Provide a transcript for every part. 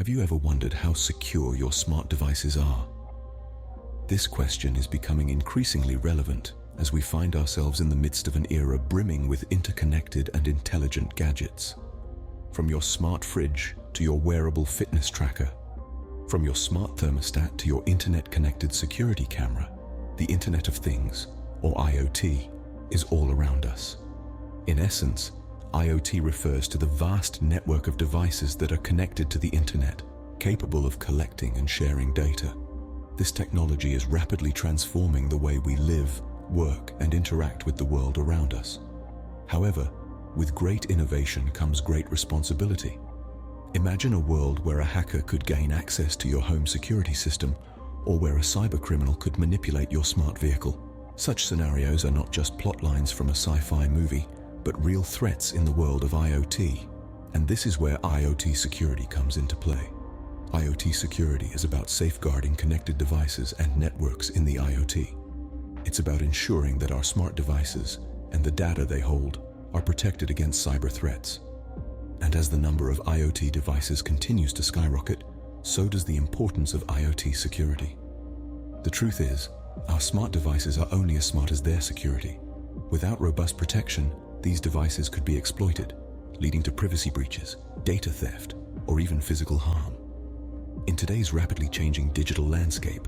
Have you ever wondered how secure your smart devices are? This question is becoming increasingly relevant as we find ourselves in the midst of an era brimming with interconnected and intelligent gadgets. From your smart fridge to your wearable fitness tracker, from your smart thermostat to your internet-connected security camera, the Internet of Things, or IoT, is all around us. In essence, IoT refers to the vast network of devices that are connected to the Internet, capable of collecting and sharing data. This technology is rapidly transforming the way we live, work, and interact with the world around us. However, with great innovation comes great responsibility. Imagine a world where a hacker could gain access to your home security system, or where a cybercriminal could manipulate your smart vehicle. Such scenarios are not just plot lines from a sci-fi movie, but real threats in the world of IoT. And this is where IoT security comes into play. IoT security is about safeguarding connected devices and networks in the IoT. It's about ensuring that our smart devices and the data they hold are protected against cyber threats. And as the number of IoT devices continues to skyrocket, so does the importance of IoT security. The truth is, our smart devices are only as smart as their security. Without robust protection, these devices could be exploited, leading to privacy breaches, data theft, or even physical harm. In today's rapidly changing digital landscape,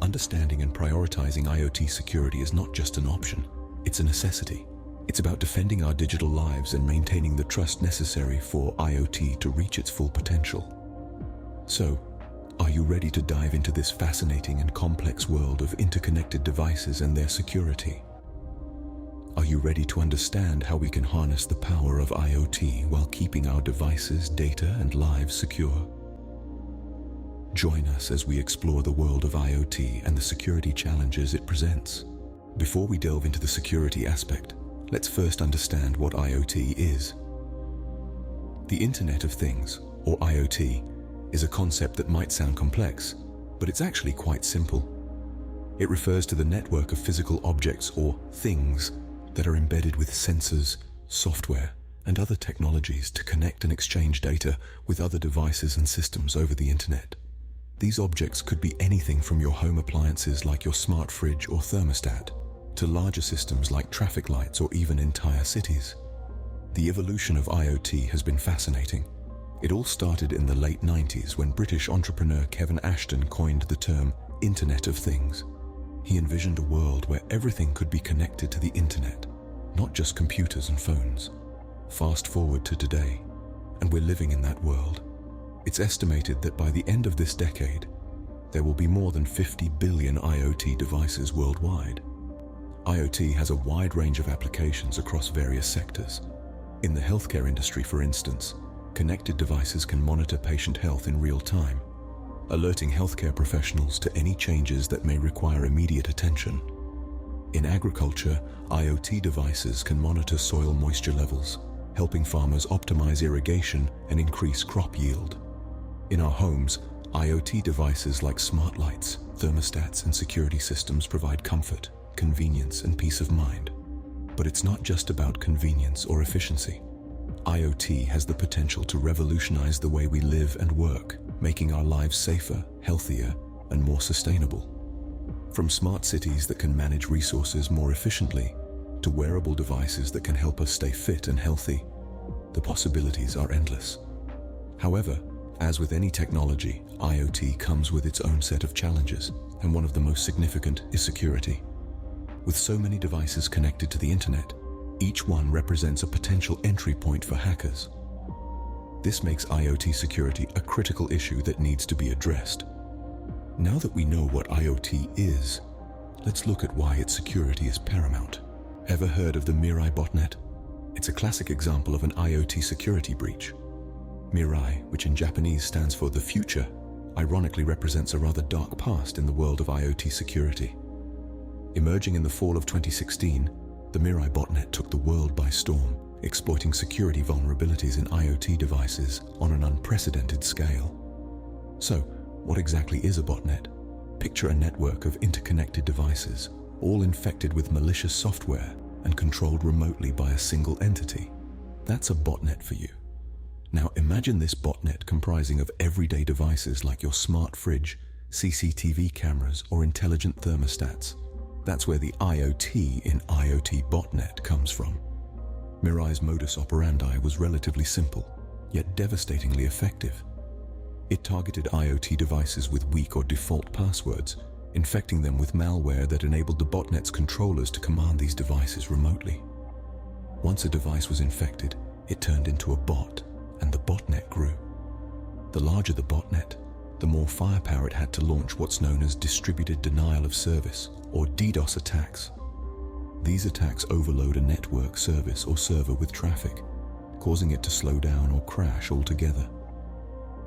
understanding and prioritizing IoT security is not just an option, it's a necessity. It's about defending our digital lives and maintaining the trust necessary for IoT to reach its full potential. So, are you ready to dive into this fascinating and complex world of interconnected devices and their security? Are you ready to understand how we can harness the power of IoT while keeping our devices, data, and lives secure? Join us as we explore the world of IoT and the security challenges it presents. Before we delve into the security aspect, let's first understand what IoT is. The Internet of Things, or IoT, is a concept that might sound complex, but it's actually quite simple. It refers to the network of physical objects, or things, that are embedded with sensors, software, and other technologies to connect and exchange data with other devices and systems over the Internet. These objects could be anything from your home appliances like your smart fridge or thermostat, to larger systems like traffic lights or even entire cities. The evolution of IoT has been fascinating. It all started in the late 90s when British entrepreneur Kevin Ashton coined the term Internet of Things. He envisioned a world where everything could be connected to the Internet, not just computers and phones. Fast forward to today, and we're living in that world. It's estimated that by the end of this decade, there will be more than 50 billion IoT devices worldwide. IoT has a wide range of applications across various sectors. In the healthcare industry, for instance, connected devices can monitor patient health in real time, alerting healthcare professionals to any changes that may require immediate attention. In agriculture, IoT devices can monitor soil moisture levels, helping farmers optimize irrigation and increase crop yield. In our homes, IoT devices like smart lights, thermostats, and security systems provide comfort, convenience, and peace of mind. But it's not just about convenience or efficiency. IoT has the potential to revolutionize the way we live and work, making our lives safer, healthier, and more sustainable. From smart cities that can manage resources more efficiently, to wearable devices that can help us stay fit and healthy, the possibilities are endless. However, as with any technology, IoT comes with its own set of challenges, and one of the most significant is security. With so many devices connected to the Internet, each one represents a potential entry point for hackers. This makes IoT security a critical issue that needs to be addressed. Now that we know what IoT is, let's look at why its security is paramount. Ever heard of the Mirai botnet? It's a classic example of an IoT security breach. Mirai, which in Japanese stands for the future, ironically represents a rather dark past in the world of IoT security. Emerging in the fall of 2016, the Mirai botnet took the world by storm, exploiting security vulnerabilities in IoT devices on an unprecedented scale. So, what exactly is a botnet? Picture a network of interconnected devices, all infected with malicious software and controlled remotely by a single entity. That's a botnet for you. Now imagine this botnet comprising of everyday devices like your smart fridge, CCTV cameras, or intelligent thermostats. That's where the IoT in IoT Botnet comes from. Mirai's modus operandi was relatively simple, yet devastatingly effective. It targeted IoT devices with weak or default passwords, infecting them with malware that enabled the botnet's controllers to command these devices remotely. Once a device was infected, it turned into a bot, and the botnet grew. The larger the botnet, the more firepower it had to launch what's known as distributed denial of service, or DDoS attacks. These attacks overload a network service or server with traffic, causing it to slow down or crash altogether.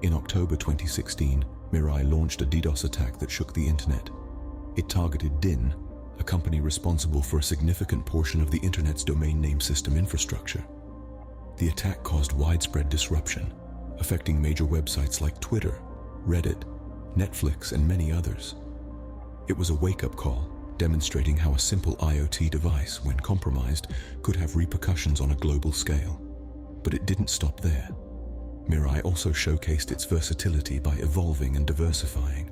In October 2016, Mirai launched a DDoS attack that shook the internet. It targeted DIN, a company responsible for a significant portion of the internet's domain name system infrastructure. The attack caused widespread disruption, affecting major websites like Twitter, Reddit, Netflix, and many others. It was a wake-up call, demonstrating how a simple IoT device, when compromised, could have repercussions on a global scale. But it didn't stop there. Mirai also showcased its versatility by evolving and diversifying.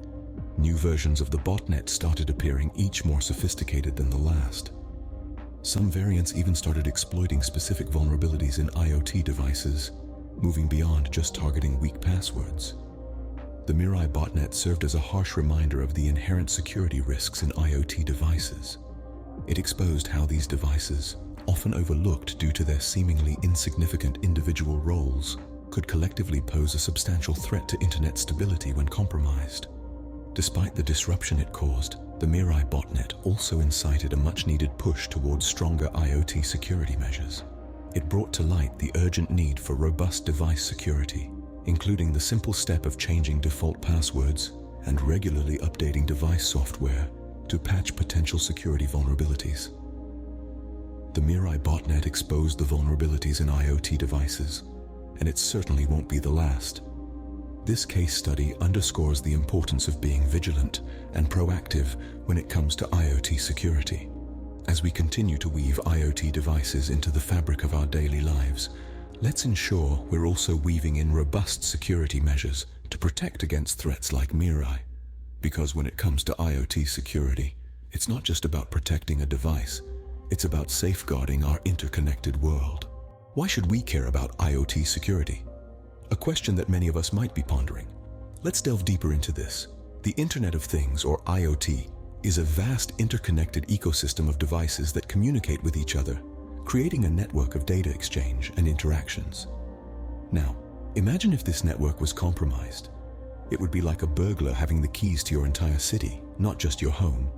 New versions of the botnet started appearing, each more sophisticated than the last. Some variants even started exploiting specific vulnerabilities in IoT devices, moving beyond just targeting weak passwords. The Mirai botnet served as a harsh reminder of the inherent security risks in IoT devices. It exposed how these devices, often overlooked due to their seemingly insignificant individual roles, could collectively pose a substantial threat to internet stability when compromised. Despite the disruption it caused, the Mirai botnet also incited a much-needed push towards stronger IoT security measures. It brought to light the urgent need for robust device security, including the simple step of changing default passwords and regularly updating device software to patch potential security vulnerabilities. The Mirai botnet exposed the vulnerabilities in IoT devices, and it certainly won't be the last. This case study underscores the importance of being vigilant and proactive when it comes to IoT security. As we continue to weave IoT devices into the fabric of our daily lives, let's ensure we're also weaving in robust security measures to protect against threats like Mirai. Because when it comes to IoT security, it's not just about protecting a device, it's about safeguarding our interconnected world. Why should we care about IoT security? A question that many of us might be pondering. Let's delve deeper into this. The Internet of Things, or IoT, is a vast interconnected ecosystem of devices that communicate with each other, creating a network of data exchange and interactions. Now, imagine if this network was compromised. It would be like a burglar having the keys to your entire city, not just your home.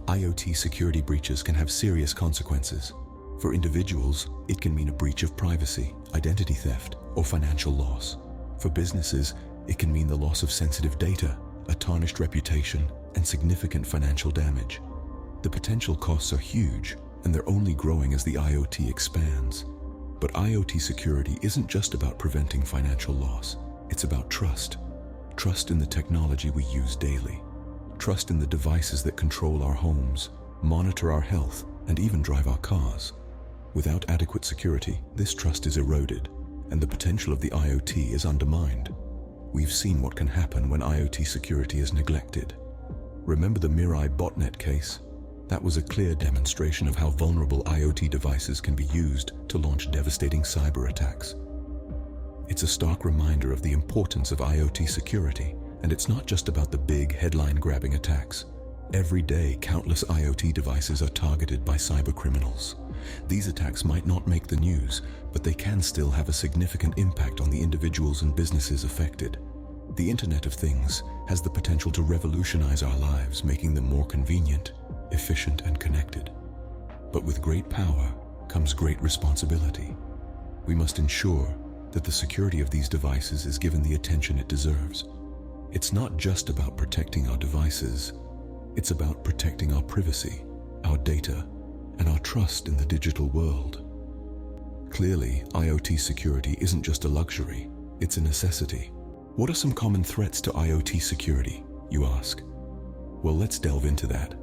IoT security breaches can have serious consequences. For individuals, it can mean a breach of privacy, identity theft, or financial loss. For businesses, it can mean the loss of sensitive data, a tarnished reputation, and significant financial damage. The potential costs are huge, and they're only growing as the IoT expands. But IoT security isn't just about preventing financial loss. It's about trust. Trust in the technology we use daily. Trust in the devices that control our homes, monitor our health, and even drive our cars. Without adequate security, this trust is eroded, and the potential of the IoT is undermined. We've seen what can happen when IoT security is neglected. Remember the Mirai botnet case? That was a clear demonstration of how vulnerable IoT devices can be used to launch devastating cyber attacks. It's a stark reminder of the importance of IoT security, and it's not just about the big headline-grabbing attacks. Every day, countless IoT devices are targeted by cybercriminals. These attacks might not make the news, but they can still have a significant impact on the individuals and businesses affected. The Internet of Things has the potential to revolutionize our lives, making them more convenient, efficient, and connected. But with great power comes great responsibility. We must ensure that the security of these devices is given the attention it deserves. It's not just about protecting our devices, it's about protecting our privacy, our data, and our trust in the digital world. Clearly, IoT security isn't just a luxury, it's a necessity. What are some common threats to IoT security, you ask? Well, let's delve into that.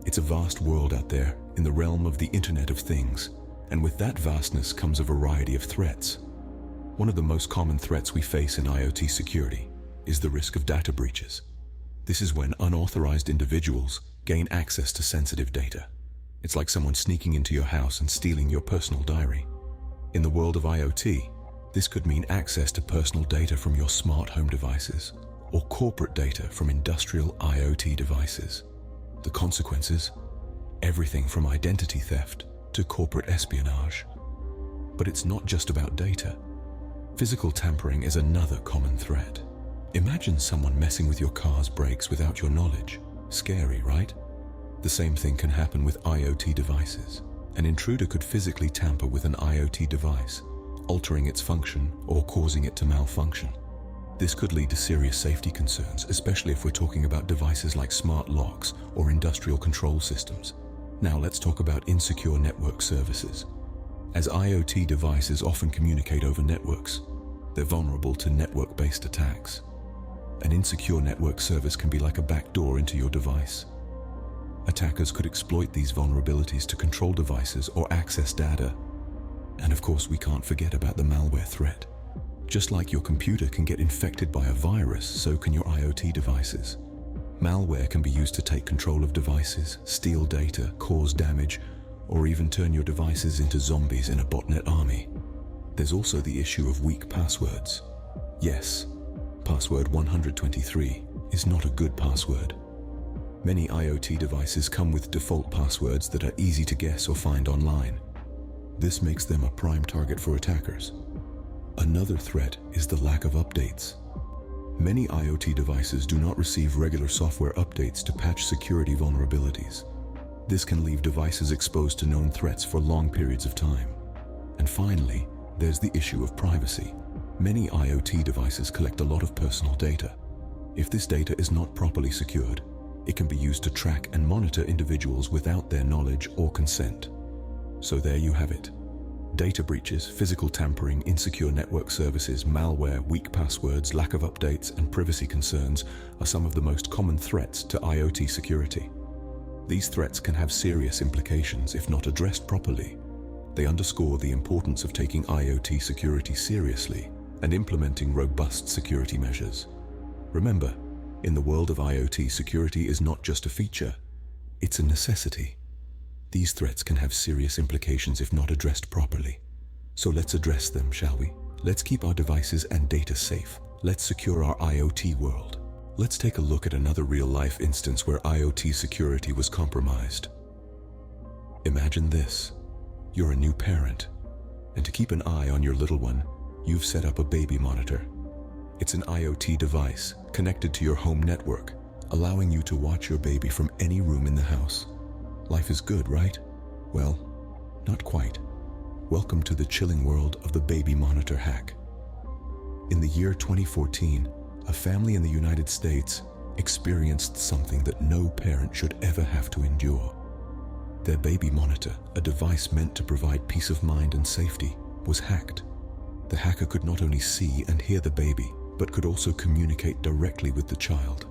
It's a vast world out there in the realm of the Internet of Things, and with that vastness comes a variety of threats. One of the most common threats we face in IoT security is the risk of data breaches. This is when unauthorized individuals gain access to sensitive data. It's like someone sneaking into your house and stealing your personal diary. In the world of IoT, this could mean access to personal data from your smart home devices or corporate data from industrial IoT devices. The consequences? Everything from identity theft to corporate espionage. But it's not just about data. Physical tampering is another common threat. Imagine someone messing with your car's brakes without your knowledge. Scary, right? The same thing can happen with IoT devices. An intruder could physically tamper with an IoT device, altering its function or causing it to malfunction. This could lead to serious safety concerns, especially if we're talking about devices like smart locks or industrial control systems. Now let's talk about insecure network services. As IoT devices often communicate over networks, they're vulnerable to network-based attacks. An insecure network service can be like a backdoor into your device. Attackers could exploit these vulnerabilities to control devices or access data. And of course, we can't forget about the malware threat. Just like your computer can get infected by a virus, so can your IoT devices. Malware can be used to take control of devices, steal data, cause damage, or even turn your devices into zombies in a botnet army. There's also the issue of weak passwords. Yes, password 123 is not a good password. Many IoT devices come with default passwords that are easy to guess or find online. This makes them a prime target for attackers. Another threat is the lack of updates. Many IoT devices do not receive regular software updates to patch security vulnerabilities. This can leave devices exposed to known threats for long periods of time. And finally, there's the issue of privacy. Many IoT devices collect a lot of personal data. If this data is not properly secured, it can be used to track and monitor individuals without their knowledge or consent. So there you have it. Data breaches, physical tampering, insecure network services, malware, weak passwords, lack of updates, and privacy concerns are some of the most common threats to IoT security. These threats can have serious implications if not addressed properly. They underscore the importance of taking IoT security seriously and implementing robust security measures. Remember, in the world of IoT, security is not just a feature, it's a necessity. These threats can have serious implications if not addressed properly. So let's address them, shall we? Let's keep our devices and data safe. Let's secure our IoT world. Let's take a look at another real-life instance where IoT security was compromised. Imagine this. You're a new parent, and to keep an eye on your little one, you've set up a baby monitor. It's an IoT device connected to your home network, allowing you to watch your baby from any room in the house. Life is good, right? Well, not quite. Welcome to the chilling world of the baby monitor hack. In the year 2014, a family in the United States experienced something that no parent should ever have to endure. Their baby monitor, a device meant to provide peace of mind and safety, was hacked. The hacker could not only see and hear the baby, but could also communicate directly with the child.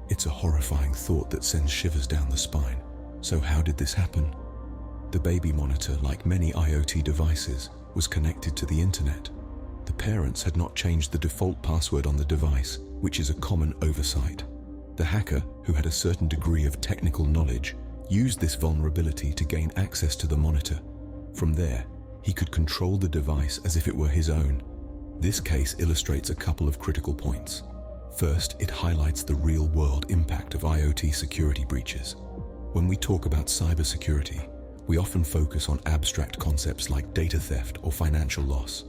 It's a horrifying thought that sends shivers down the spine. So how did this happen? The baby monitor, like many IoT devices, was connected to the internet. The parents had not changed the default password on the device, which is a common oversight. The hacker, who had a certain degree of technical knowledge, used this vulnerability to gain access to the monitor. From there, he could control the device as if it were his own. This case illustrates a couple of critical points. First, it highlights the real-world impact of IoT security breaches. When we talk about cybersecurity, we often focus on abstract concepts like data theft or financial loss.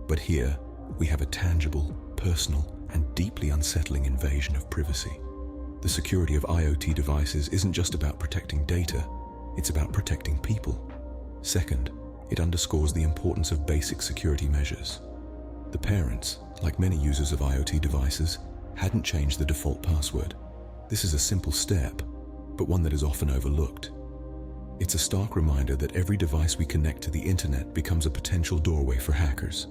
But here, we have a tangible, personal, and deeply unsettling invasion of privacy. The security of IoT devices isn't just about protecting data, it's about protecting people. Second, it underscores the importance of basic security measures. The parents, like many users of IoT devices, hadn't changed the default password. This is a simple step, but one that is often overlooked. It's a stark reminder that every device we connect to the internet becomes a potential doorway for hackers.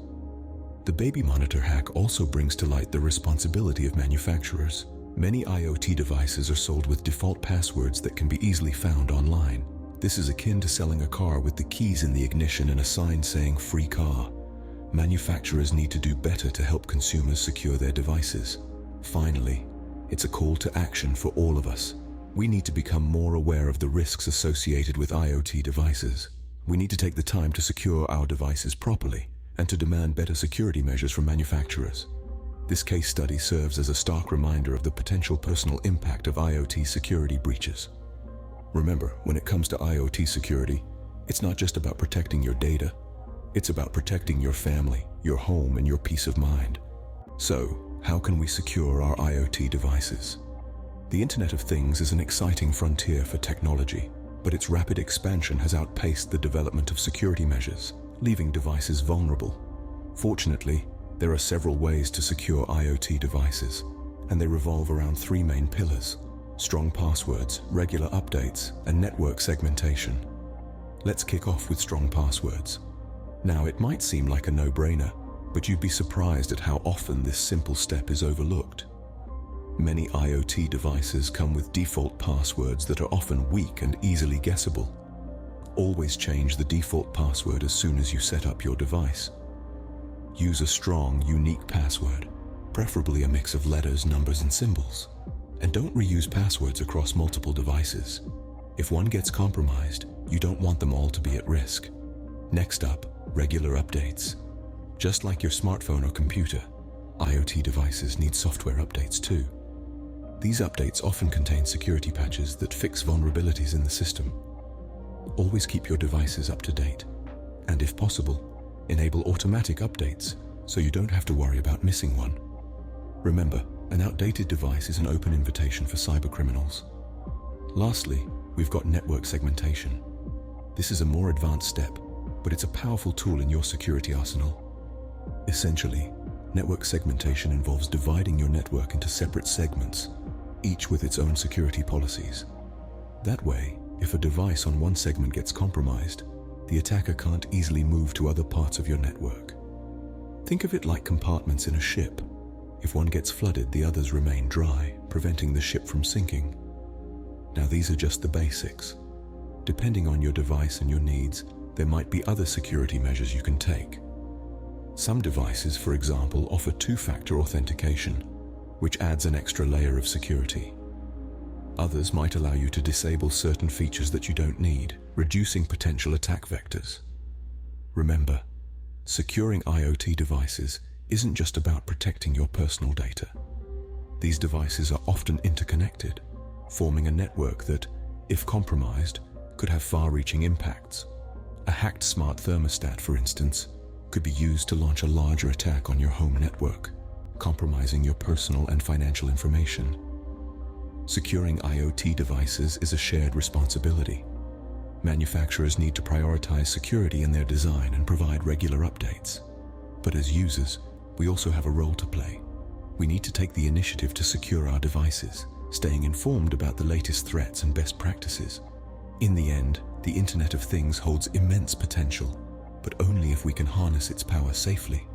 The baby monitor hack also brings to light the responsibility of manufacturers. Many IoT devices are sold with default passwords that can be easily found online. This is akin to selling a car with the keys in the ignition and a sign saying "free car." Manufacturers need to do better to help consumers secure their devices. Finally, it's a call to action for all of us. We need to become more aware of the risks associated with IoT devices. We need to take the time to secure our devices properly and to demand better security measures from manufacturers. This case study serves as a stark reminder of the potential personal impact of IoT security breaches. Remember, when it comes to IoT security, it's not just about protecting your data. It's about protecting your family, your home, and your peace of mind. So, how can we secure our IoT devices? The Internet of Things is an exciting frontier for technology, but its rapid expansion has outpaced the development of security measures, leaving devices vulnerable. Fortunately, there are several ways to secure IoT devices, and they revolve around three main pillars: strong passwords, regular updates, and network segmentation. Let's kick off with strong passwords. Now, it might seem like a no-brainer, but you'd be surprised at how often this simple step is overlooked. Many IoT devices come with default passwords that are often weak and easily guessable. Always change the default password as soon as you set up your device. Use a strong, unique password, preferably a mix of letters, numbers, and symbols. And don't reuse passwords across multiple devices. If one gets compromised, you don't want them all to be at risk. Next up, regular updates. Just like your smartphone or computer, IoT devices need software updates too. These updates often contain security patches that fix vulnerabilities in the system. Always keep your devices up to date, and if possible, enable automatic updates so you don't have to worry about missing one. Remember, an outdated device is an open invitation for cybercriminals. Lastly, we've got network segmentation. This is a more advanced step, but it's a powerful tool in your security arsenal. Essentially, network segmentation involves dividing your network into separate segments, each with its own security policies. That way, if a device on one segment gets compromised, the attacker can't easily move to other parts of your network. Think of it like compartments in a ship. If one gets flooded, the others remain dry, preventing the ship from sinking. Now, these are just the basics. Depending on your device and your needs, there might be other security measures you can take. Some devices, for example, offer two-factor authentication, which adds an extra layer of security. Others might allow you to disable certain features that you don't need, reducing potential attack vectors. Remember, securing IoT devices isn't just about protecting your personal data. These devices are often interconnected, forming a network that, if compromised, could have far-reaching impacts. A hacked smart thermostat, for instance, could be used to launch a larger attack on your home network, compromising your personal and financial information. Securing IoT devices is a shared responsibility. Manufacturers need to prioritize security in their design and provide regular updates. But as users, we also have a role to play. We need to take the initiative to secure our devices, staying informed about the latest threats and best practices. In the end, the Internet of Things holds immense potential, but only if we can harness its power safely.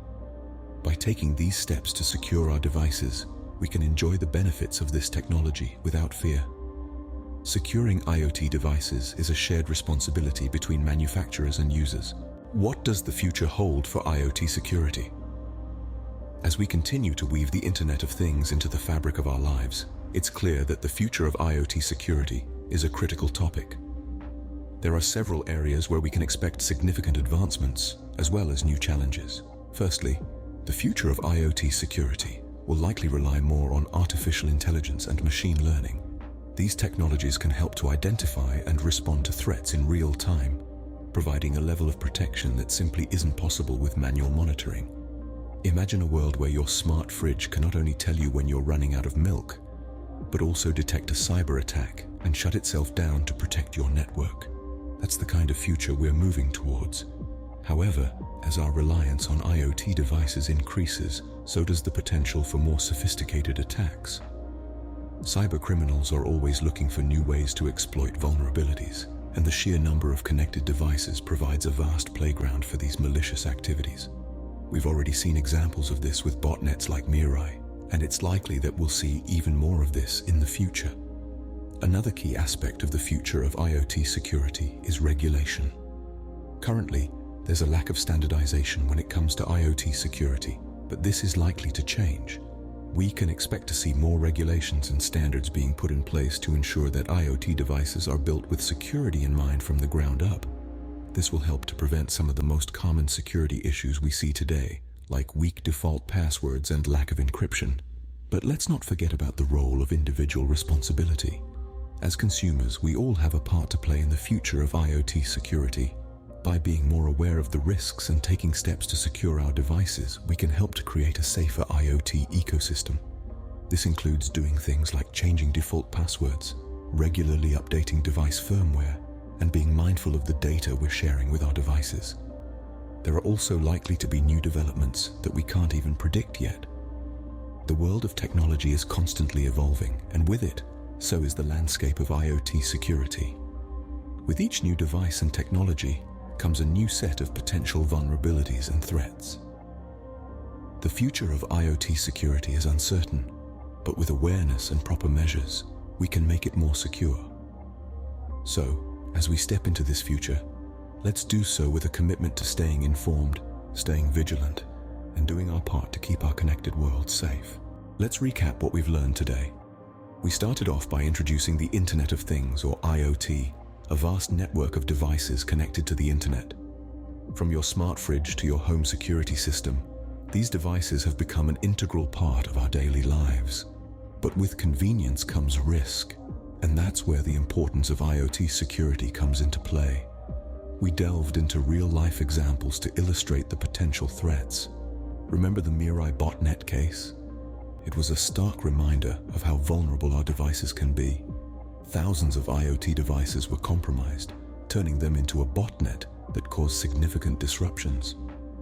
By taking these steps to secure our devices, we can enjoy the benefits of this technology without fear. Securing IoT devices is a shared responsibility between manufacturers and users. What does the future hold for IoT security? As we continue to weave the Internet of Things into the fabric of our lives, it's clear that the future of IoT security is a critical topic. There are several areas where we can expect significant advancements, as well as new challenges. Firstly, the future of IoT security will likely rely more on artificial intelligence and machine learning. These technologies can help to identify and respond to threats in real time, providing a level of protection that simply isn't possible with manual monitoring. Imagine a world where your smart fridge can not only tell you when you're running out of milk, but also detect a cyber attack and shut itself down to protect your network. That's the kind of future we're moving towards. However, as our reliance on IoT devices increases, so does the potential for more sophisticated attacks. Cybercriminals are always looking for new ways to exploit vulnerabilities, and the sheer number of connected devices provides a vast playground for these malicious activities. We've already seen examples of this with botnets like Mirai, and it's likely that we'll see even more of this in the future. Another key aspect of the future of IoT security is regulation. Currently, There's a lack of standardization when it comes to IoT security, but this is likely to change. We can expect to see more regulations and standards being put in place to ensure that IoT devices are built with security in mind from the ground up. This will help to prevent some of the most common security issues we see today, like weak default passwords and lack of encryption. But let's not forget about the role of individual responsibility. As consumers, we all have a part to play in the future of IoT security. By being more aware of the risks and taking steps to secure our devices, we can help to create a safer IoT ecosystem. This includes doing things like changing default passwords, regularly updating device firmware, and being mindful of the data we're sharing with our devices. There are also likely to be new developments that we can't even predict yet. The world of technology is constantly evolving, and with it, so is the landscape of IoT security. With each new device and technology comes a new set of potential vulnerabilities and threats. The future of IoT security is uncertain, but with awareness and proper measures, we can make it more secure. So, as we step into this future, let's do so with a commitment to staying informed, staying vigilant, and doing our part to keep our connected world safe. Let's recap what we've learned today. We started off by introducing the Internet of Things, or IoT, a vast network of devices connected to the internet. From your smart fridge to your home security system, these devices have become an integral part of our daily lives. But with convenience comes risk, and that's where the importance of IoT security comes into play. We delved into real-life examples to illustrate the potential threats. Remember the Mirai Botnet case? It was a stark reminder of how vulnerable our devices can be. Thousands of IoT devices were compromised, turning them into a botnet that caused significant disruptions.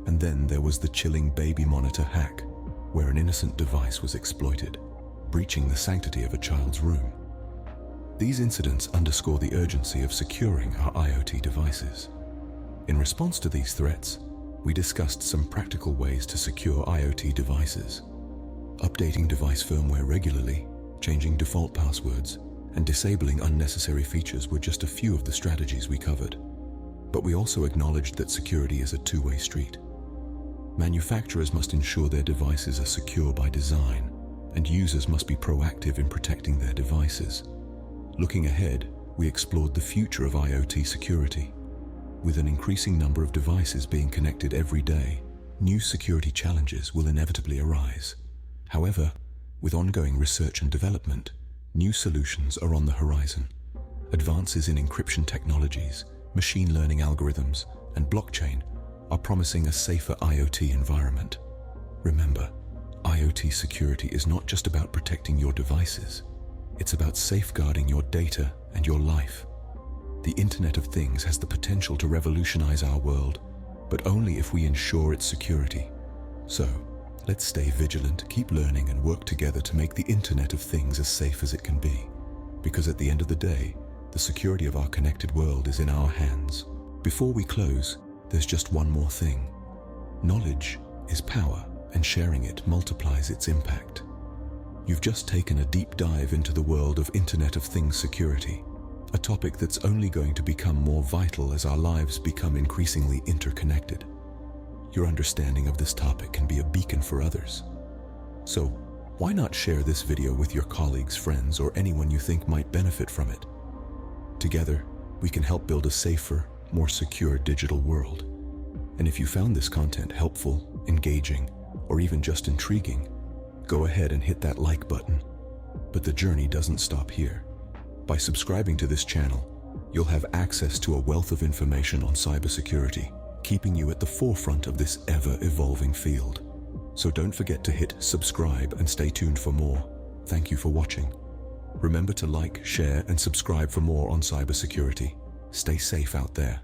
And then there was the chilling baby monitor hack, where an innocent device was exploited, breaching the sanctity of a child's room. These incidents underscore the urgency of securing our IoT devices. In response to these threats, we discussed some practical ways to secure IoT devices. Updating device firmware regularly, changing default passwords, and disabling unnecessary features were just a few of the strategies we covered. But we also acknowledged that security is a two-way street. Manufacturers must ensure their devices are secure by design, and users must be proactive in protecting their devices. Looking ahead, we explored the future of IoT security. With an increasing number of devices being connected every day, new security challenges will inevitably arise. However, with ongoing research and development, new solutions are on the horizon. Advances in encryption technologies, machine learning algorithms, and blockchain are promising a safer IoT environment. Remember, IoT security is not just about protecting your devices. It's about safeguarding your data and your life. The Internet of Things has the potential to revolutionize our world, but only if we ensure its security. So, let's stay vigilant, keep learning, and work together to make the Internet of Things as safe as it can be. Because at the end of the day, the security of our connected world is in our hands. Before we close, there's just one more thing. Knowledge is power, and sharing it multiplies its impact. You've just taken a deep dive into the world of Internet of Things security, a topic that's only going to become more vital as our lives become increasingly interconnected. Your understanding of this topic can be a beacon for others. So, why not share this video with your colleagues, friends, or anyone you think might benefit from it? Together, we can help build a safer, more secure digital world. And if you found this content helpful, engaging, or even just intriguing, go ahead and hit that like button. But the journey doesn't stop here. By subscribing to this channel, you'll have access to a wealth of information on cybersecurity, keeping you at the forefront of this ever-evolving field. So don't forget to hit subscribe and stay tuned for more. Thank you for watching. Remember to like, share, and subscribe for more on cybersecurity. Stay safe out there.